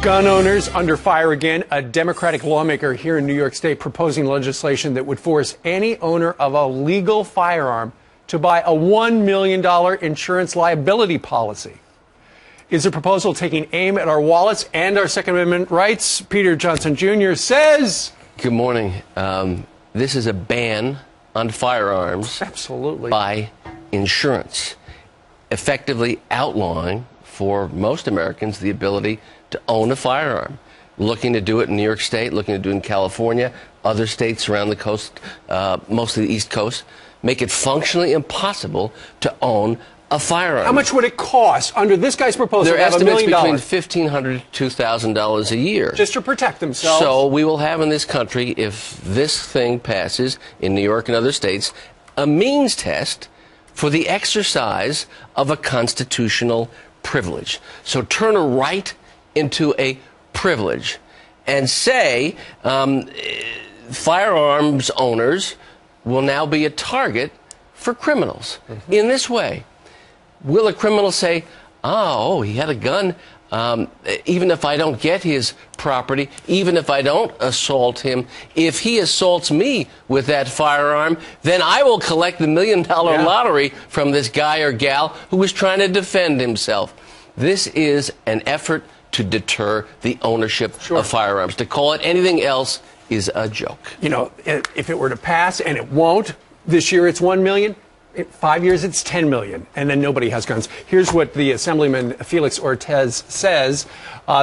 Gun owners under fire again. A Democratic lawmaker here in New York State proposing legislation that would force any owner of a legal firearm to buy a $1 million insurance liability policy. Is a proposal taking aim at our wallets and our Second Amendment rights? Peter Johnson Jr. says. Good morning. This is a ban on firearms. Absolutely. By insurance, effectively outlawing for most Americans the ability to own a firearm. Looking to do it in New York State, looking to do it in California, other states around the coast, mostly the East Coast, make it functionally impossible to own a firearm. How much would it cost under this guy's proposal? Their estimates $1 million? between $1,500 to $2,000 a year. Just to protect themselves. So we will have in this country, if this thing passes in New York and other states, a means test for the exercise of a constitutional privilege. So turn a right into a privilege and say firearms owners will now be a target for criminals. In this way, will a criminal say, oh, he had a gun, even if I don't get his property, even if I don't assault him, if he assaults me with that firearm, then I will collect the $1 million lottery from this guy or gal who was trying to defend himself. This is an effort to deter the ownership of firearms. To call it anything else is a joke. You know, if it were to pass, and it won't, this year it's 1 million. In 5 years, it's 10 million, and then nobody has guns. Here's what the Assemblyman Felix Ortiz says.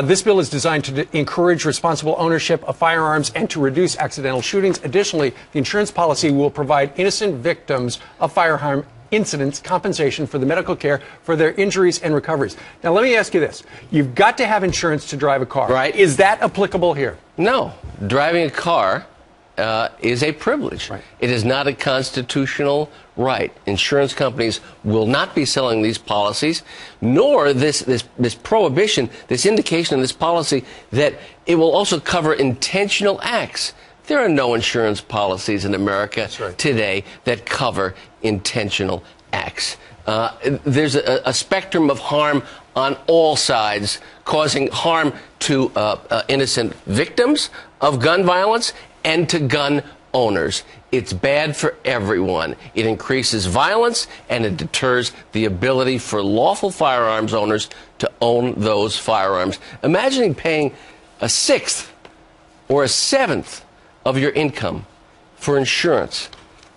This bill is designed to encourage responsible ownership of firearms and to reduce accidental shootings. Additionally, the insurance policy will provide innocent victims of firearm incidents compensation for the medical care for their injuries and recoveries. Now, let me ask you this. You've got to have insurance to drive a car. Right. Is that applicable here? No. Driving a car is a privilege. Right. It is not a constitutional right. Insurance companies will not be selling these policies, nor this prohibition, this indication in this policy that it will also cover intentional acts. There are no insurance policies in America today that cover intentional acts. There's a spectrum of harm on all sides, causing harm to innocent victims of gun violence and to gun owners. It's bad for everyone. It increases violence and it deters the ability for lawful firearms owners to own those firearms. Imagine paying a sixth or a seventh of your income for insurance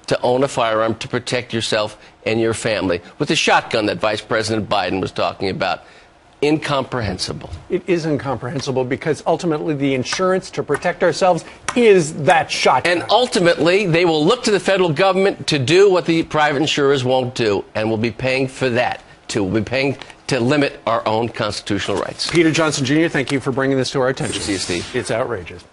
to own a firearm to protect yourself and your family with the shotgun that Vice President Biden was talking about. Incomprehensible. It is incomprehensible because ultimately the insurance to protect ourselves is that shotgun. And ultimately they will look to the federal government to do what the private insurers won't do, and we'll be paying for that too. We'll be paying to limit our own constitutional rights. Peter Johnson Jr., thank you for bringing this to our attention. Good to see you, Steve. It's outrageous.